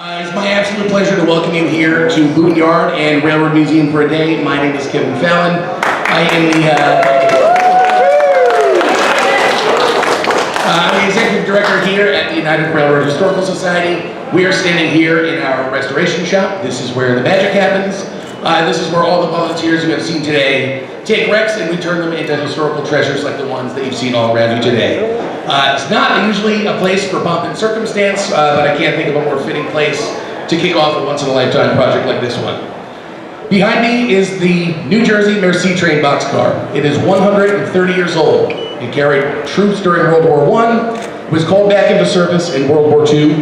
It's my absolute pleasure to welcome you here to Boone Yard and Railroad Museum for a day. My name is Kevin Fallon. I am I'm the executive director here at the United Railroad Historical Society. We are standing here in our restoration shop. This is where the magic happens. This is where all the volunteers you have seen today take wrecks and we turn them into historical treasures like the ones that you've seen all around you today. It's not usually a place for pomp and circumstance, but I can't think of a more fitting place to kick off a once-in-a-lifetime project like this one. Behind me is the New Jersey Merci train boxcar. It is 130 years old. It carried troops during World War I, was called back into service in World War II,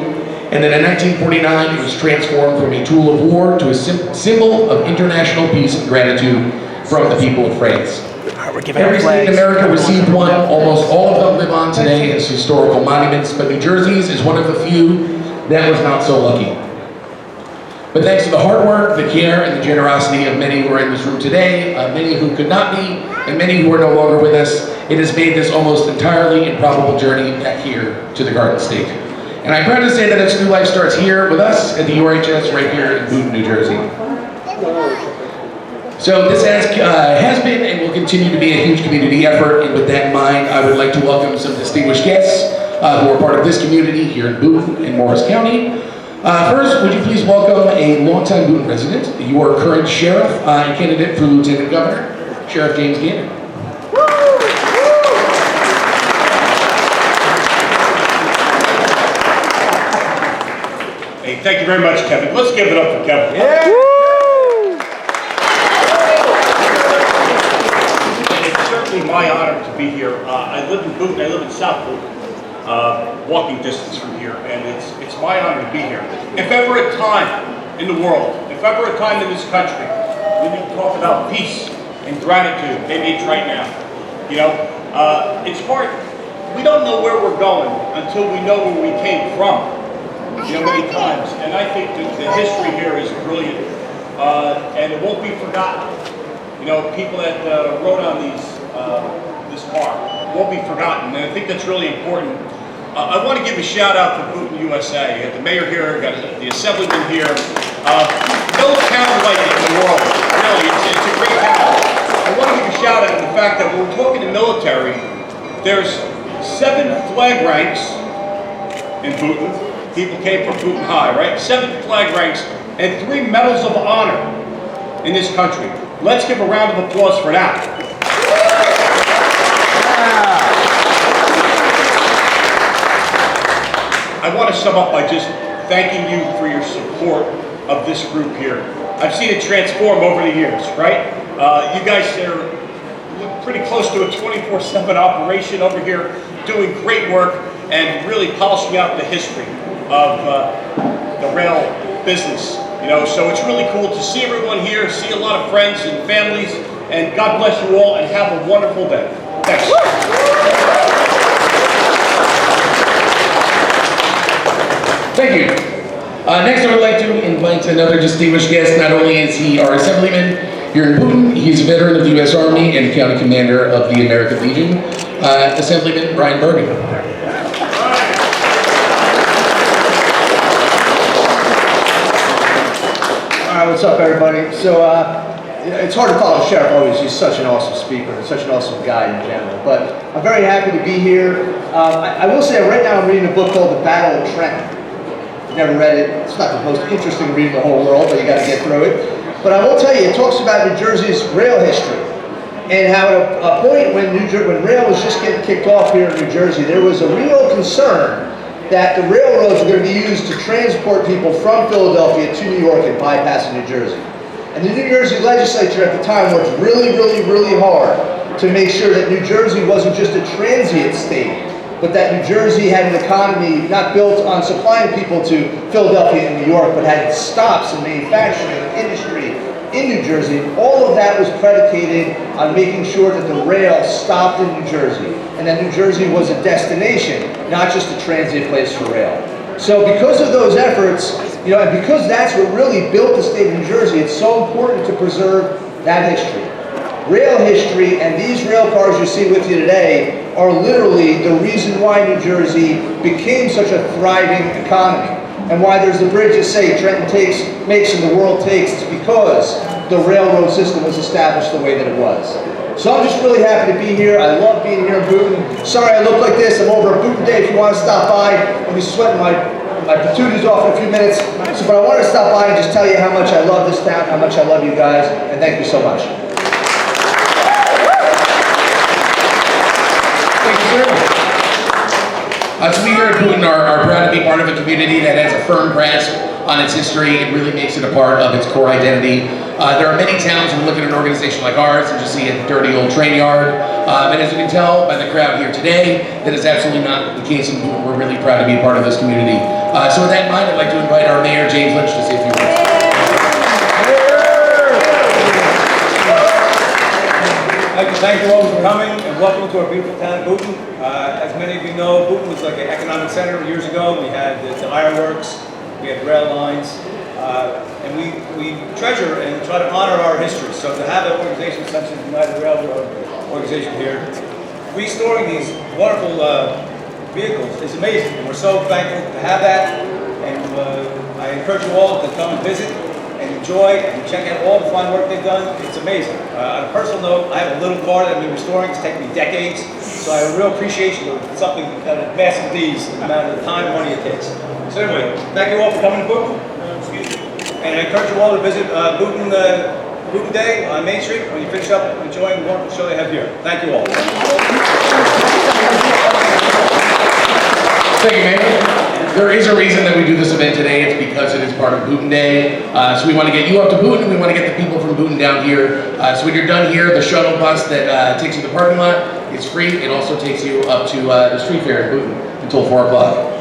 and then in 1949 it was transformed from a tool of war to a symbol of international peace and gratitude from the people of France. Every state in America received one. Almost all of them live on today as historical monuments, but New Jersey's is one of the few that was not so lucky. But thanks to the hard work, the care, and the generosity of many who are in this room today, many who could not be, and many who are no longer with us, it has made this almost entirely improbable journey back here to the Garden State. And I'm proud to say that its new life starts here with us at the URHS right here in Boone, New Jersey. So this has been and will continue to be a huge community effort, and with that in mind, I would like to welcome some distinguished guests who are part of this community here in Boone and Morris County. First, would you please welcome a longtime Boone resident, your current sheriff and candidate for Lieutenant Governor, Sheriff James Gannon. Hey, thank you very much, Kevin. Let's give it up for Kevin. Yeah. My honor to be here. I live in Boone. I live in South Boone, walking distance from here, and it's my honor to be here. If ever a time in the world, if ever a time in this country, we need to talk about peace and gratitude, maybe it's right now. You know, it's hard. We don't know where we're going until we know where we came from. You know, many times, and I think that the history here is brilliant, and it won't be forgotten. You know, people that rode on this car won't be forgotten, and I think that's really important. I want to give a shout out to Boone, USA. You got the mayor here, got the assemblyman here. No town like it in the world, really. It's a great town. I want to give a shout out to the fact that when we're talking to military, there's 7 flag ranks in Boone. People came from Boone High, right? 7 flag ranks and 3 medals of honor in this country. Let's give a round of applause for that. I want to sum up by just thanking you for your support of this group here. I've seen it transform over the years, right? You guys are pretty close to a 24/7 operation over here, doing great work and really polishing out the history of the rail business. You know, so it's really cool to see everyone here, see a lot of friends and families, and God bless you all and have a wonderful day. Thanks. Thank you. Next, I would like to invite another distinguished guest. Not only is he our assemblyman here in Boone, he's a veteran of the U.S. Army and county commander of the American Legion, Assemblyman Brian Bergen. What's up, everybody? So, it's hard to follow Sheriff always. He's such an awesome speaker and such an awesome guy in general. But I'm very happy to be here. I will say right now I'm reading a book called The Battle of Trenton. I've never read it. It's not the most interesting read in the whole world, but you got to get through it. But I will tell you, it talks about New Jersey's rail history and how at a point when rail was just getting kicked off here in New Jersey, there was a real concern that the railroads were going to be used to transport people from Philadelphia to New York and bypassing New Jersey. And the New Jersey legislature at the time worked really, really, really hard to make sure that New Jersey wasn't just a transient state, but that New Jersey had an economy not built on supplying people to Philadelphia and New York, but had stops in manufacturing and industry in New Jersey. All of that was predicated on making sure that the rail stopped in New Jersey, and that New Jersey was a destination, not just a transient place for rail. So because of those efforts, you know, and because that's what really built the state of New Jersey, it's so important to preserve that history. Rail history, and these rail cars you see with you today are literally the reason why New Jersey became such a thriving economy. And why there's the bridges say Trenton makes and the world takes, it's because the railroad system was established the way that it was. So I'm just really happy to be here. I love being here in Boonton. Sorry I look like this. I'm over at Boonton Day if you want to stop by. I'll be sweating my patooties off in a few minutes. So, but I wanted to stop by and just tell you how much I love this town, how much I love you guys, and thank you so much. Thank you, sir. So we here at Boonton are proud to be part of a community that has a firm grasp on its history and really makes it a part of its core identity. There are many towns who look at an organization like ours and just see a dirty old train yard. And as you can tell by the crowd here today, that is absolutely not the case in Boonton. We're really proud to be a part of this community. So with that in mind, I'd like to invite our mayor, James Lynch, to say a few words. I'd like to thank you all for coming and welcome to our beautiful town of Boonton. As many of you know, Boonton was like an economic center years ago. We had the ironworks, we had rail lines, and we treasure and try to honor our history. So to have an organization such as the United Railroad organization here, restoring these wonderful vehicles is amazing. And we're so thankful to have that. And I encourage you all to come and visit and enjoy and check out all the fine work they've done. It's amazing. On a personal note, I have a little car that I've been restoring. It's taken me decades. So I have a real appreciation of something that advances these, the amount of time and money it takes. So anyway, thank you all for coming to Boonton. And I encourage you all to visit Boonton Day on Main Street when you finish up enjoying the wonderful show they have here. Thank you all. Thank you, Mayor. There is a reason that we do this event today. It's because it is part of Boonton Day. So we want to get you up to Boonton. We want to get the people from Boonton down here. So when you're done here, the shuttle bus that takes you to the parking lot is free. It also takes you up to the street fair in Boonton until 4 o'clock.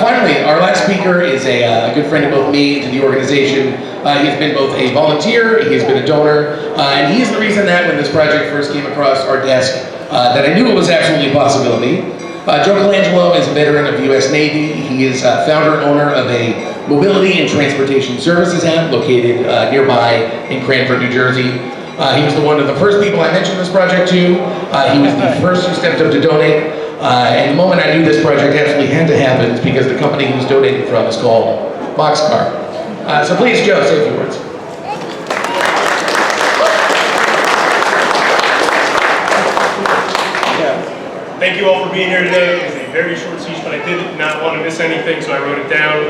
Finally, our last speaker is a good friend of both me and the organization. He has been both a volunteer, he has been a donor, and he is the reason that when this project first came across our desk, that I knew it was absolutely a possibility. Joe Colangelo is a veteran of the U.S. Navy. He is founder and owner of a mobility and transportation services app located nearby in Cranford, New Jersey. He was one of the first people I mentioned this project to. He was the first who stepped up to donate. And the moment I knew this project absolutely had to happen is because the company he was donating from is called Boxcar. So please, Joe, say a few words. Thank you all for being here today. It was a very short speech, but I did not want to miss anything, so I wrote it down.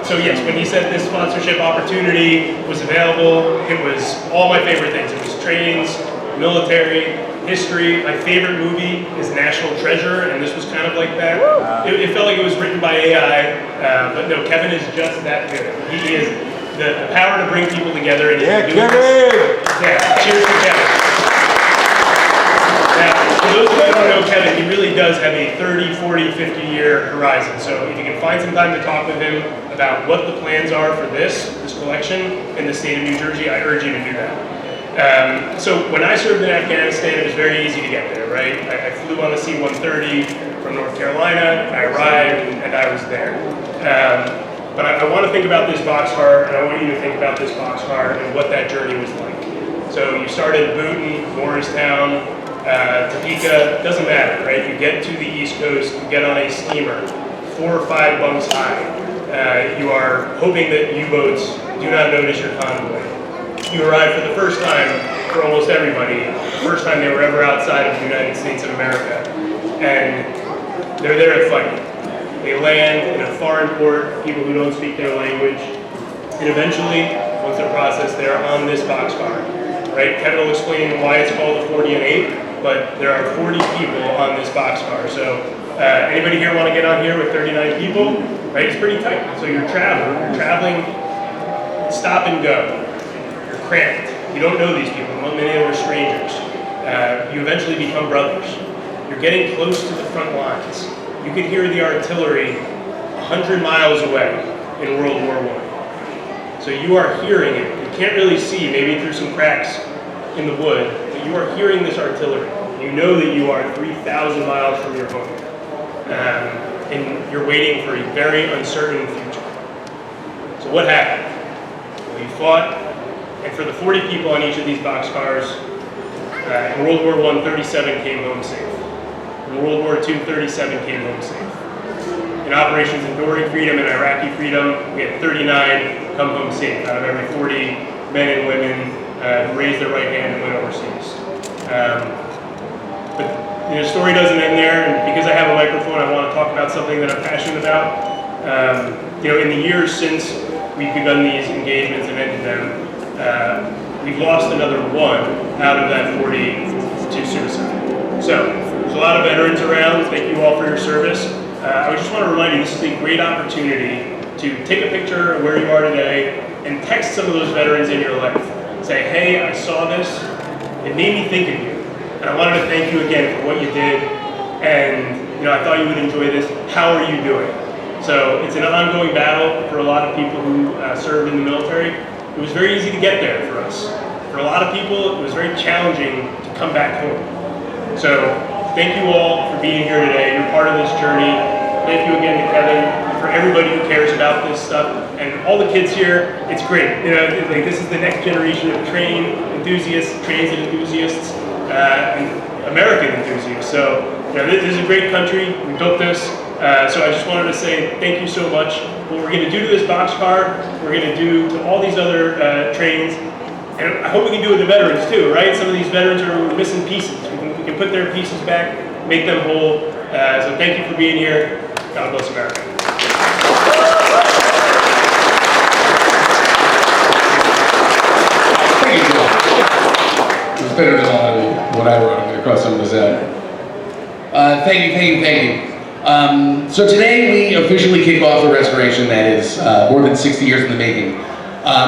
So yes, when he said this sponsorship opportunity was available, it was all my favorite things. It was trains, military, history. My favorite movie is National Treasure, and this was kind of like that. It felt like it was written by AI, but no, Kevin is just that good. He is the power to bring people together. And Yeah, Kevin! Yeah, cheers to Kevin. Now, for those of you who don't know Kevin, he really does have a 30, 40, 50-year horizon. So if you can find some time to talk with him about what the plans are for this collection in the state of New Jersey, I urge you to do that. So when I served in Afghanistan, it was very easy to get there, right? I flew on a C-130 from North Carolina, I arrived, and I was there. But I want to think about this boxcar, and I want you to think about this boxcar and what that journey was like. So you started Boonton, Morristown, Topeka, doesn't matter, right? You get to the East Coast, you get on a steamer, 4 or 5 bunks high. You are hoping that U-boats do not notice your convoy. You arrive for the first time, for almost everybody, the first time they were ever outside of the United States of America. And they're there to fight. They land in a foreign port, people who don't speak their language. And eventually, once they're processed, they're on this boxcar. Right? Kevin will explain why it's called the 40 and 8, but there are 40 people on this boxcar. So anybody here want to get on here with 39 people? Right? It's pretty tight. So you're traveling, stop and go. You're cramped. You don't know these people. Many of them are strangers. You eventually become brothers. You're getting close to the front lines. You could hear the artillery 100 miles away in World War I. So you are hearing it. You can't really see, maybe through some cracks in the wood, but you are hearing this artillery. You know that you are 3,000 miles from your home. And you're waiting for a very uncertain future. So what happened? Well, you fought, and for the 40 people on each of these boxcars, in World War I, 37 came home safe. In World War II, 37 came home safe. in operations Enduring Freedom and Iraqi Freedom, we had 39 come home safe out of every 40 men and women who raised their right hand and went overseas. But the story doesn't end there, and because I have a microphone, I want to talk about something that I'm passionate about. In the years since we've begun these engagements and ended them, we've lost another one out of that 40 to suicide. So there's a lot of veterans around. Thank you all for your service. I just want to remind you, this is a great opportunity to take a picture of where you are today and text some of those veterans in your life. Say, hey, I saw this. It made me think of you. And I wanted to thank you again for what you did. And I thought you would enjoy this. How are you doing? So it's an ongoing battle for a lot of people who serve in the military. It was very easy to get there for us. For a lot of people, it was very challenging to come back home. So thank you all for being here today. You're part of this journey. Thank you again to Kevin, for everybody who cares about this stuff. And all the kids here, it's great. This is the next generation of train enthusiasts, transit enthusiasts, and American enthusiasts. So this is a great country. We built this. So I just wanted to say thank you so much. What we're going to do to this boxcar, we're going to do to all these other trains, and I hope we can do it to veterans too, right? Some of these veterans are missing pieces. We can put their pieces back, make them whole. So thank you for being here. God bless America. Thank you, Joel. It was better than what I wrote. I'm going to cross some of this out. Thank you. So today we officially kick off the restoration that is more than 60 years in the making.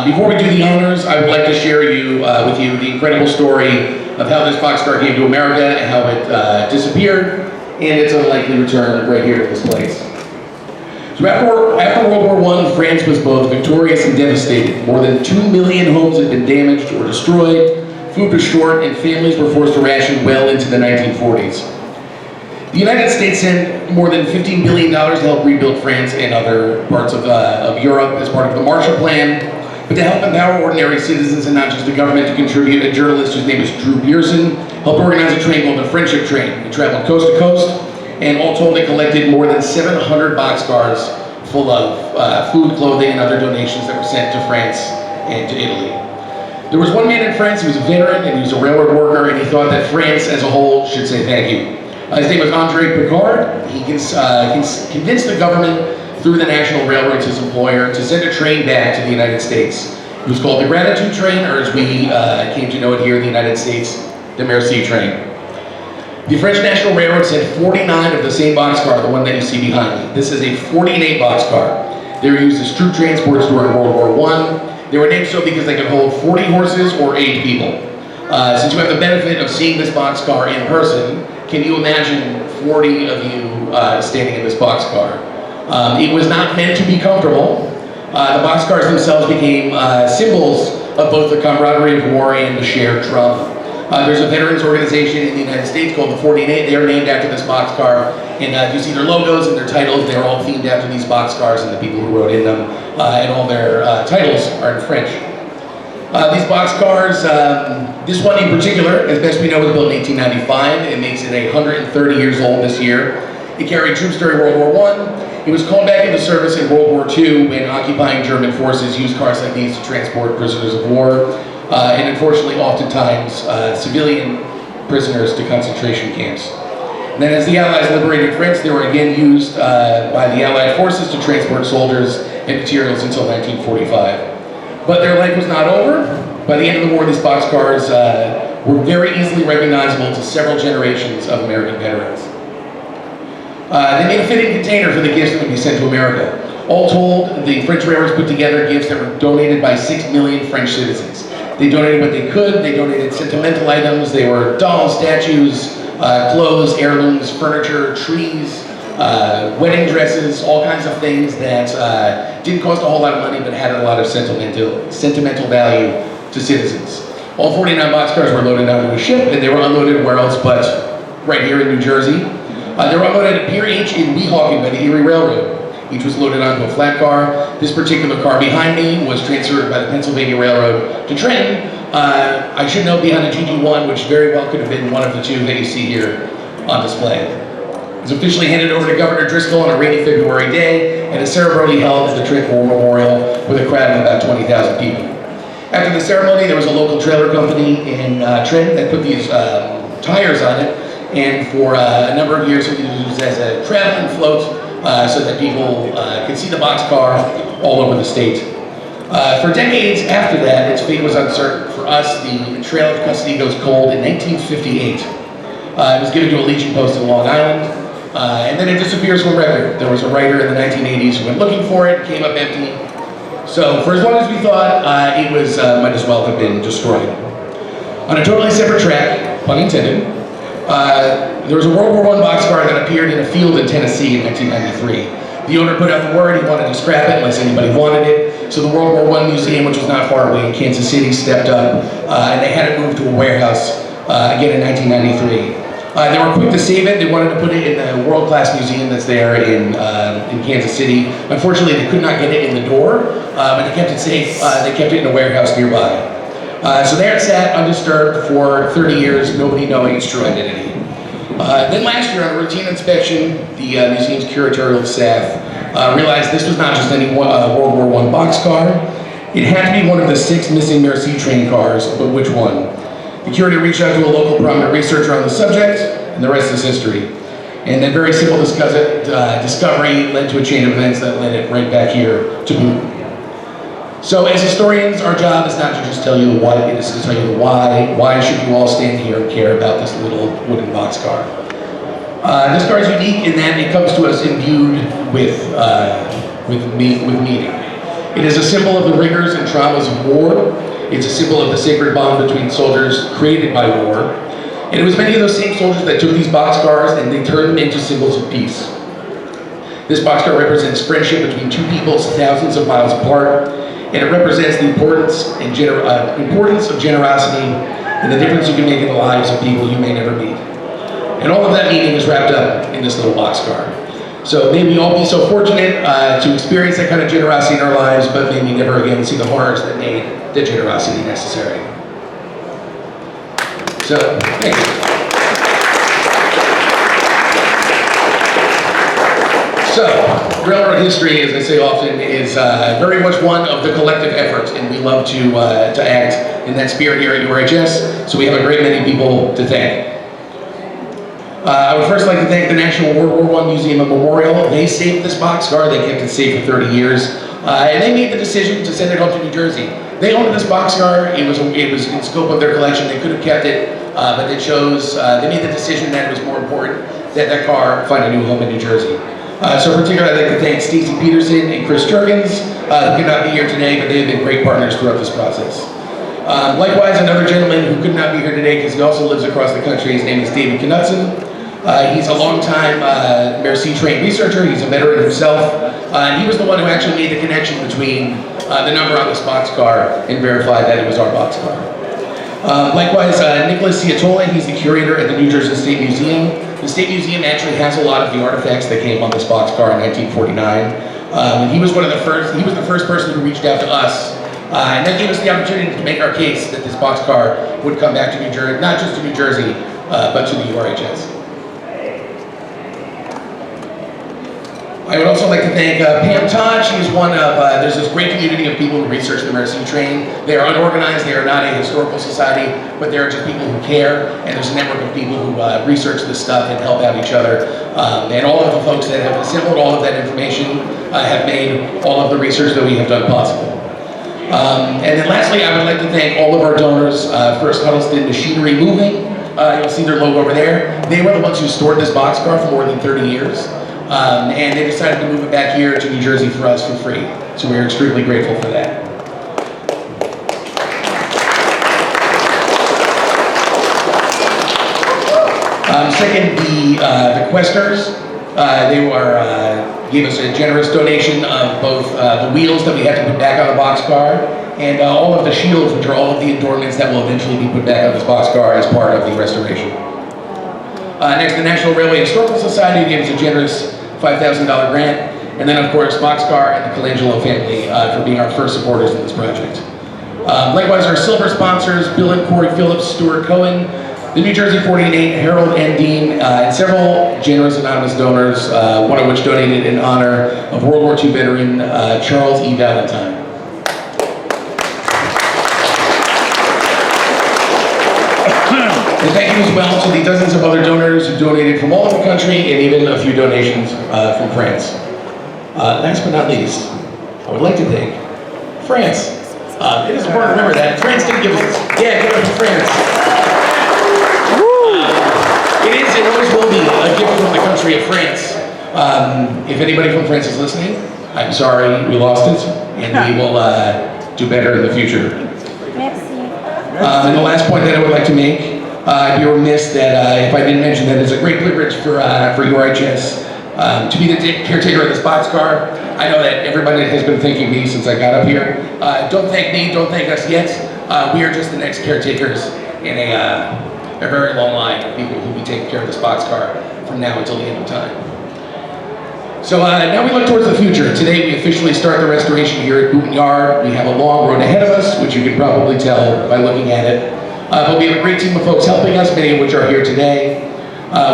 Before we do the honors, I would like to share with you the incredible story of how this boxcar came to America and how it disappeared and its unlikely return right here to this place. So after World War I, France was both victorious and devastated. More than 2 million homes had been damaged or destroyed, food was short, and families were forced to ration well into the 1940s. The United States sent more than $15 billion to help rebuild France and other parts of Europe as part of the Marshall Plan. But to help empower ordinary citizens and not just the government to contribute, a journalist whose name is Drew Pearson helped organize a train called the Friendship Train. It traveled coast to coast, and all told it collected more than 700 boxcars full of food, clothing, and other donations that were sent to France and to Italy. There was one man in France who was a veteran and he was a railroad worker, and he thought that France as a whole should say thank you. His name was Andre Picard. He convinced the government through the National Railroads, his employer, to send a train back to the United States. It was called the Gratitude Train, or as we came to know it here in the United States, the Merci train. The French National Railroads had 49 of the same boxcar, the one that you see behind me. This is a 48 boxcar. They were used as troop transports during World War I. They were named so because they could hold 40 horses or 8 people. Since you have the benefit of seeing this boxcar in person, can you imagine 40 of you standing in this boxcar? It was not meant to be comfortable. The boxcars themselves became symbols of both the camaraderie of war and the shared trauma. There's a veterans organization in the United States called the 48. They are named after this boxcar, and you see their logos and their titles. They're all themed after these boxcars and the people who wrote in them, and all their titles are in French. These boxcars, this one in particular, as best we know, was built in 1895. It makes it 130 years old this year. It carried troops during World War I. It was called back into service in World War II when occupying German forces used cars like these to transport prisoners of war, and unfortunately, oftentimes, civilian prisoners to concentration camps. And then as the Allies liberated France, they were again used by the Allied forces to transport soldiers and materials until 1945. But their life was not over. By the end of the war, these boxcars were very easily recognizable to several generations of American veterans. They made a fitting container for the gifts that would be sent to America. All told, the French railroads put together gifts that were donated by 6 million French citizens. They donated what they could. They donated sentimental items. They were dolls, statues, clothes, heirlooms, furniture, trees, wedding dresses, all kinds of things that didn't cost a whole lot of money but had a lot of sentimental value to citizens. All 49 boxcars were loaded onto a ship, and they were unloaded where else but right here in New Jersey. They were unloaded at Pier H in Weehawken by the Erie Railroad. Each was loaded onto a flat car. This particular car behind me was transferred by the Pennsylvania Railroad to Trenton. I should note behind the GG1, which very well could have been one of the two that you see here on display. It was officially handed over to Governor Driscoll on a rainy February day, and a ceremony held at the Trent War Memorial with a crowd of about 20,000 people. After the ceremony, there was a local trailer company in Trent that put these tires on it, and for a number of years it was used as a traveling float so that people could see the boxcar all over the state. For decades after that, its fate was uncertain. For us, the trail of custody goes cold in 1958. It was given to a Legion post in Long Island, and then it disappears from record. There was a writer in the 1980s who went looking for it, came up empty. So for as long as we thought, it was might as well have been destroyed. On a totally separate track, pun intended, there was a World War I boxcar that appeared in a field in Tennessee in 1993. The owner put out the word he wanted to scrap it unless anybody wanted it. So the World War I Museum, which was not far away in Kansas City, stepped up and they had it moved to a warehouse again in 1993. They were quick to save it. They wanted to put it in the world-class museum that's there in Kansas City. Unfortunately, they could not get it in the door, but they kept it safe. They kept it in a warehouse nearby. So there it sat undisturbed for 30 years, nobody knowing its true identity. Then last year, on a routine inspection, the museum's curatorial staff realized this was not just any World War I boxcar. It had to be one of the 6 missing Merci train cars, but which one? The curator reached out to a local prominent researcher on the subject, and the rest is history. And that very simple discovery led to a chain of events that led it right back here to Boone. So as historians, our job is not to just tell you the what, it is to tell you the why. Why should you all stand here and care about this little wooden boxcar? This car is unique in that it comes to us imbued with meaning. It is a symbol of the rigors and traumas of war. It's a symbol of the sacred bond between soldiers created by war. And it was many of those same soldiers that took these boxcars and they turned them into symbols of peace. This boxcar represents friendship between two peoples thousands of miles apart, and it represents the importance of generosity and the difference you can make in the lives of people you may never meet. And all of that meaning is wrapped up in this little boxcar. So may we all be so fortunate to experience that kind of generosity in our lives, but may we never again see the horrors that made the generosity necessary. So, thank you. So, railroad history, as I say often, is very much one of the collective effort, and we love to act in that spirit here at URHS, so we have a great many people to thank. I would first like to thank the National World War I Museum and Memorial. They saved this boxcar, they kept it safe for 30 years, and they made the decision to send it home to New Jersey. They owned this boxcar, it was in scope of their collection, they could have kept it, but they made the decision that it was more important that that car find a new home in New Jersey. So in particular, I'd like to thank Stacy Peterson and Chris Jurgens, who could not be here today, but they have been great partners throughout this process. Likewise, another gentleman who could not be here today because he also lives across the country, his name is David Knudsen. He's a longtime Merci trained researcher, he's a veteran himself, and he was the one who actually made the connection between the number on this boxcar and verified that it was our boxcar. Likewise, Nicholas Ciatola, he's the curator at the New Jersey State Museum. The State Museum actually has a lot of the artifacts that came on this boxcar in 1949. He was the first person who reached out to us, and that gave us the opportunity to make our case that this boxcar would come back to New Jersey, not just to New Jersey, but to the URHS. I would also like to thank Pam Todd. She's one of, there's this great community of people who research the Merci train. They are unorganized, they are not a historical society, but they're just people who care, and there's a network of people who research this stuff and help out each other. And all of the folks that have assembled all of that information have made all of the research that we have done possible. And then lastly, I would like to thank all of our donors. First, Huddleston Machinery Moving. You'll see their logo over there. They were the ones who stored this boxcar for more than 30 years. And they decided to move it back here to New Jersey for us for free. So we're extremely grateful for that. Second, the Questers. They gave us a generous donation of both the wheels that we had to put back on the boxcar and all of the shields, which are all of the adornments that will eventually be put back on this boxcar as part of the restoration. Next, the National Railway Historical Society gave us a generous $5,000 grant, and then of course Boxcar and the Colangelo family for being our first supporters in this project. Likewise, our silver sponsors, Bill and Corey Phillips, Stuart Cohen, the New Jersey 48, Harold N. Dean, and several generous anonymous donors, one of which donated in honor of World War II veteran Charles E. Valentine. And thank you as well to the dozens of other donors who donated from all over the country and even a few donations from France. Last but not least, I would like to thank France. It is important to remember that France didn't give us, give it to France. It is and always will be a gift from the country of France. If anybody from France is listening, I'm sorry we lost it, and we will do better in the future. Merci. And the last point that I would like to make, I'd be remiss that if I didn't mention that it's a great privilege for URHS to be the caretaker of this boxcar. I know that everybody has been thanking me since I got up here. Don't thank me, don't thank us yet. We are just the next caretakers in a very long line of people who will be taking care of this boxcar from now until the end of time. So now we look towards the future. Today we officially start the restoration here at WWI. We have a long road ahead of us, which you can probably tell by looking at it. But we have a great team of folks helping us, many of which are here today.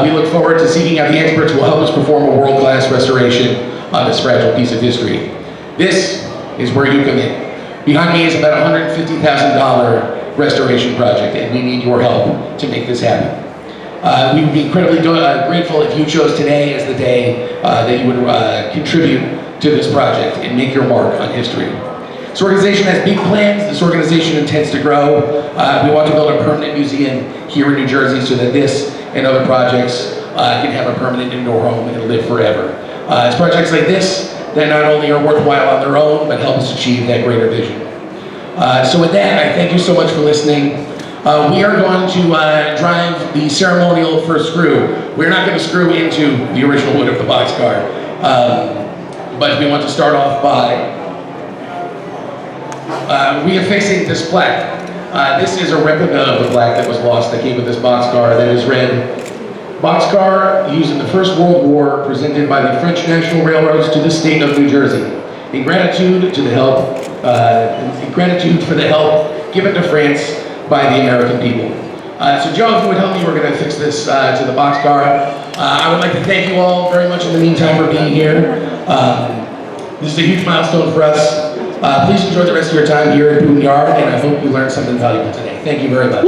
We look forward to seeking out the experts who will help us perform a world-class restoration on this fragile piece of history. This is where you come in. Behind me is about a $150,000 restoration project, and we need your help to make this happen. We would be incredibly grateful if you chose today as the day that you would contribute to this project and make your mark on history. This organization has big plans. This organization intends to grow. We want to build a permanent museum here in New Jersey so that this and other projects can have a permanent indoor home and live forever. It's projects like this that not only are worthwhile on their own, but help us achieve that greater vision. So with that, I thank you so much for listening. We are going to drive the ceremonial first screw. We're not going to screw into the original wood of the boxcar, but we want to start off by reaffixing this plaque. This is a replica of the plaque that was lost that came with this boxcar that is read, "Boxcar used in the First World War, presented by the French National Railroads to the state of New Jersey. In gratitude to the help, in gratitude for the help given to France by the American people." So Joe, if you would help me, we're going to fix this to the boxcar. I would like to thank you all very much in the meantime for being here. This is a huge milestone for us. Please enjoy the rest of your time here at WWI, and I hope you learned something valuable today. Thank you very much.